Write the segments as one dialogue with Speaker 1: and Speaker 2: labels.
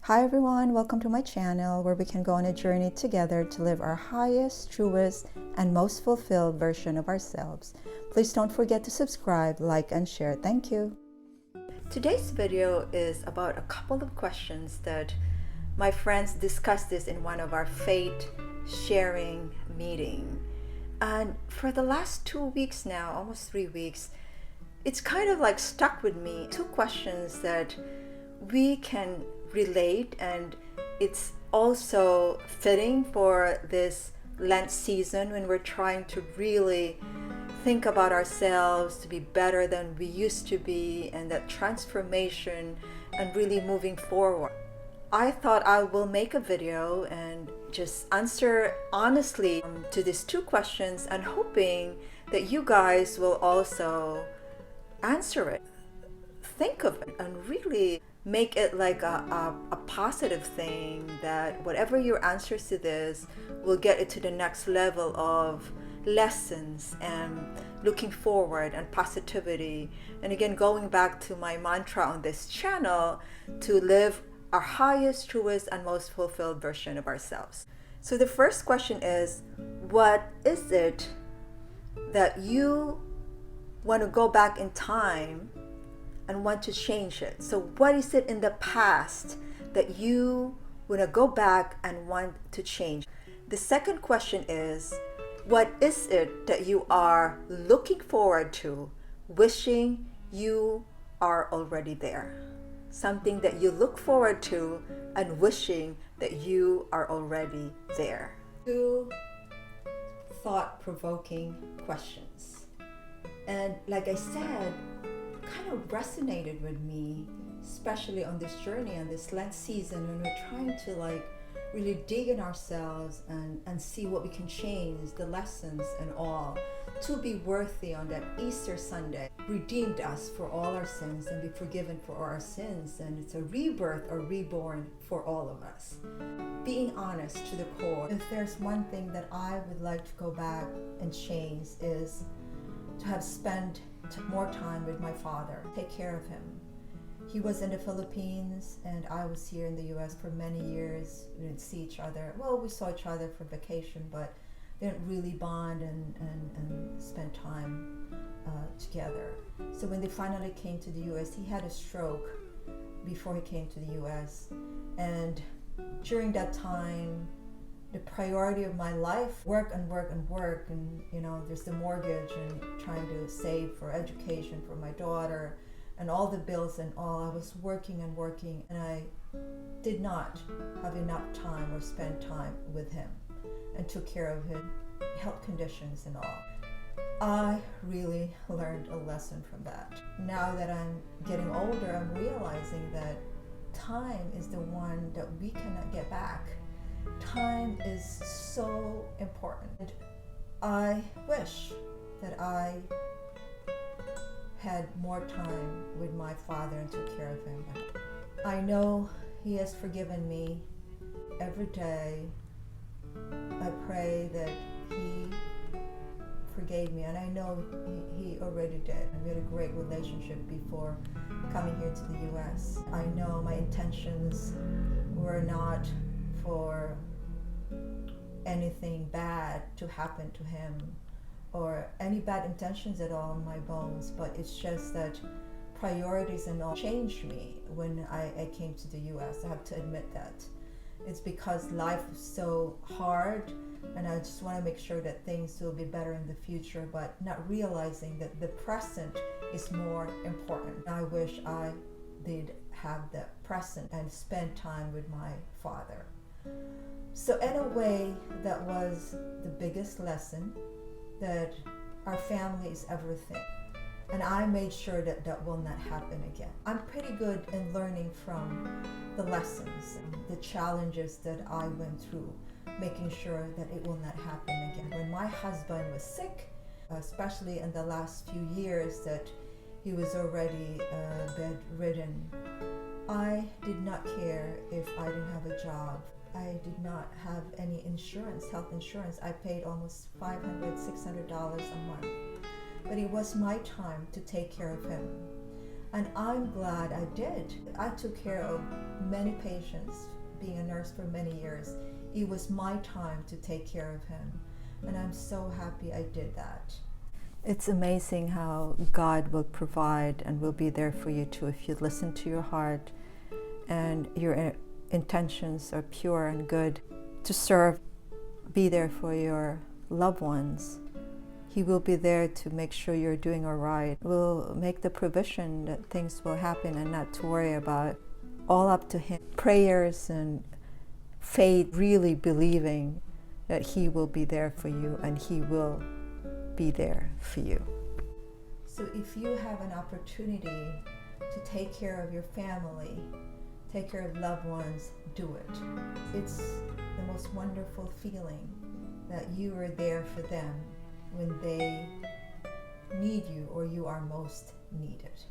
Speaker 1: Hi everyone, welcome to my channel where we can go on a journey together to live our highest, truest, and most fulfilled version of ourselves. Please don't forget to subscribe, like, and share. Thank you. Today's video is about a couple of questions that my friends discussed this in one of our faith sharing meeting. And for the last 2 weeks now, almost 3 weeks, it's kind of like stuck with me. Two questions that we can relate, and it's also fitting for this Lent season when we're trying to really think about ourselves to be better than we used to be, and that transformation and really moving forward. I thought I will make a video and just answer honestly to these two questions, and hoping that you guys will also answer it, think of it, and really make it like a positive thing, that whatever your answers to this will get it to the next level of lessons and looking forward and positivity. And again, going back to my mantra on this channel, to live our highest, truest, and most fulfilled version of ourselves. So the first question is, what is it that you want to go back in time and want to change it? So what is it in the past that you want to go back and want to change? The second question is, what is it that you are looking forward to, wishing you are already there? Something that you look forward to and wishing that you are already there. Two thought-provoking questions. And like I said, kind of resonated with me, especially on this journey, on this Lent season, when we're trying to really dig in ourselves and see what we can change, the lessons and all, to be worthy on that Easter Sunday. Redeemed us for all our sins and be forgiven for our sins, and it's a rebirth or reborn for all of us. Being honest to the core, if there's one thing that I would like to go back and change, is to have spent more time with my father, take care of him. He was in the Philippines and I was here in the US for many years. We didn't see each other. Well, we saw each other for vacation, but didn't really bond and spend time together. So when they finally came to the US, he had a stroke before he came to the US. And during that time, the priority of my life, work and work and work, and there's the mortgage and trying to save for education for my daughter and all the bills and all. I was working and working, and I did not have enough time or spend time with him and took care of his health conditions and all. I really learned a lesson from that. Now that I'm getting older, I'm realizing that time is the one that we cannot get back. Time is so important. I wish that I had more time with my father and took care of him. I know he has forgiven me every day. I pray that he forgave me, and I know he already did. We had a great relationship before coming here to the US. I know my intentions were not for anything bad to happen to him or any bad intentions at all in my bones, but it's just that priorities and all changed me when I came to the US. I have to admit that. It's because life is so hard, and I just want to make sure that things will be better in the future, but not realizing that the present is more important. I wish I did have the present and spend time with my father. So in a way, that was the biggest lesson, that our family is everything. And I made sure that that will not happen again. I'm pretty good in learning from the lessons, the challenges that I went through, making sure that it will not happen again. When my husband was sick, especially in the last few years that he was already bedridden, I did not care if I didn't have a job. I did not have any insurance, health insurance. I paid almost $500, $600 a month. But it was my time to take care of him. And I'm glad I did. I took care of many patients, being a nurse for many years. It was my time to take care of him. And I'm so happy I did that. It's amazing how God will provide and will be there for you too if you listen to your heart and your intentions are pure and good to serve, be there for your loved ones. He will be there to make sure you're doing all right. Will make the provision that things will happen and not to worry about. All up to Him. Prayers and faith, really believing that He will be there for you and He will be there for you. So if you have an opportunity to take care of your family, take care of loved ones, do it. It's the most wonderful feeling that you are there for them when they need you or you are most needed.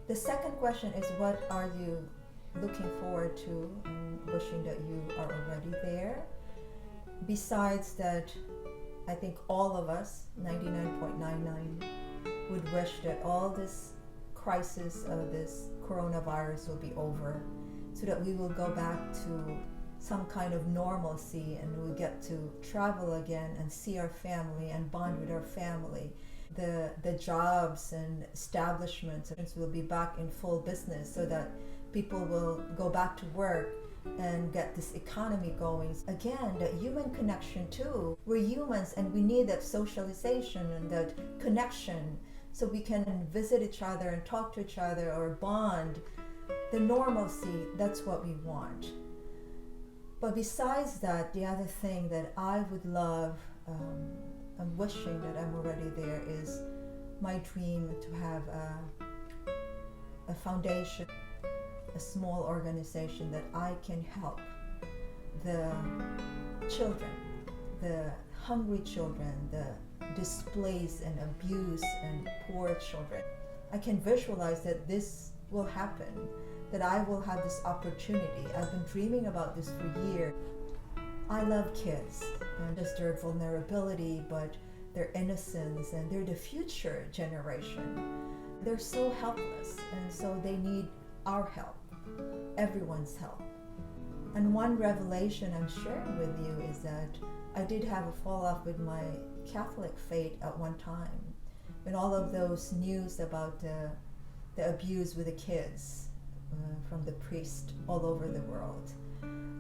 Speaker 1: The second question is, what are you looking forward to and wishing that you are already there? Besides that, I think all of us, 99.99, would wish that all this crisis of this coronavirus will be over so that we will go back to some kind of normalcy and we'll get to travel again and see our family and bond with our family. The jobs and establishments will be back in full business so that people will go back to work and get this economy going. Again, that human connection too. We're humans and we need that socialization and that connection so we can visit each other and talk to each other or bond. The normalcy, that's what we want. But besides that, the other thing that I would love, I'm wishing that I'm already there, is my dream to have a foundation, a small organization that I can help the children, the hungry children, the displaced and abused and poor children. I can visualize that this will happen, that I will have this opportunity. I've been dreaming about this for years. I love kids and just their vulnerability, but their innocence, and they're the future generation. They're so helpless, and so they need our help, everyone's help. And one revelation I'm sharing with you is that I did have a fall off with my Catholic faith at one time, when all of those news about the abuse with the kids from the priest all over the world.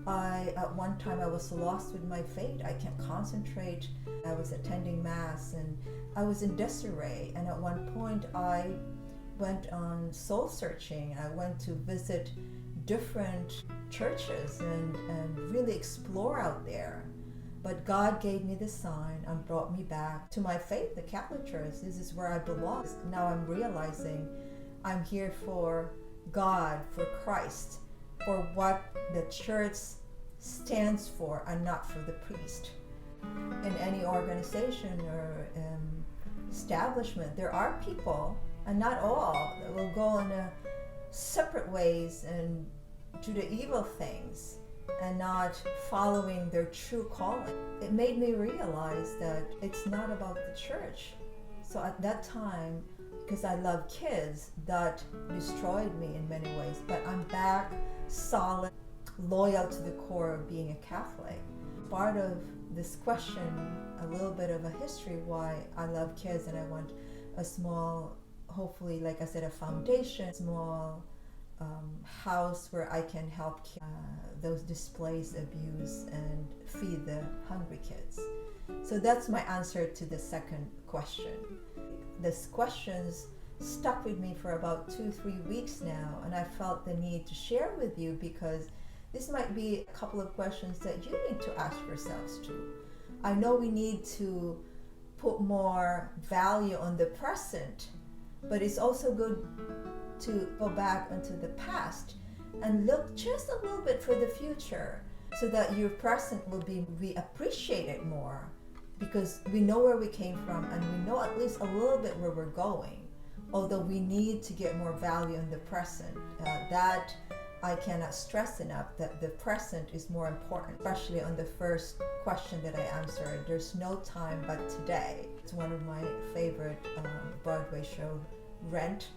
Speaker 1: At one time I was so lost with my faith, I can't concentrate. I was attending mass and I was in disarray, and at one point I went on soul searching. I went to visit different churches and really explore out there. But God gave me the sign and brought me back to my faith, the Catholic Church. This is where I belong. Now I'm realizing I'm here for God, for Christ, for what the church stands for and not for the priest. In any organization or establishment, there are people, and not all, that will go in separate ways and do the evil things and not following their true calling. It made me realize that it's not about the church. So at that time, because I love kids, that destroyed me in many ways. But I'm back solid, loyal to the core of being a Catholic. Part of this question, a little bit of a history why I love kids and I want a small, hopefully, like I said, a foundation, small house where I can help those displaced, abused, and feed the hungry kids. So that's my answer to the second question. These questions stuck with me for about 2-3 weeks now, and I felt the need to share with you because this might be a couple of questions that you need to ask yourselves too. I know we need to put more value on the present, but it's also good to go back into the past and look just a little bit for the future so that your present will be appreciated more, because we know where we came from and we know at least a little bit where we're going, although we need to get more value in the present. That I cannot stress enough, that the present is more important, especially on the first question that I answered. There's no time but today. It's one of my favorite Broadway show, Rent.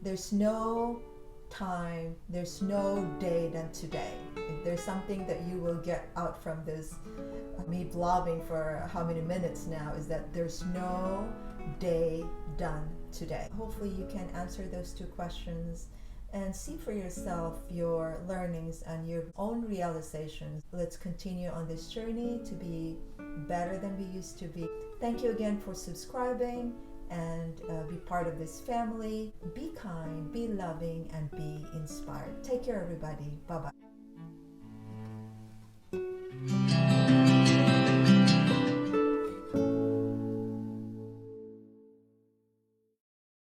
Speaker 1: There's no time, there's no day than today. If there's something that you will get out from this, me blabbing for how many minutes now, is that there's no day done today. Hopefully you can answer those two questions and see for yourself your learnings and your own realizations. Let's continue on this journey to be better than we used to be. Thank you again for subscribing and be part of this family. Be kind, be loving, and be inspired. Take care, everybody. Bye-bye.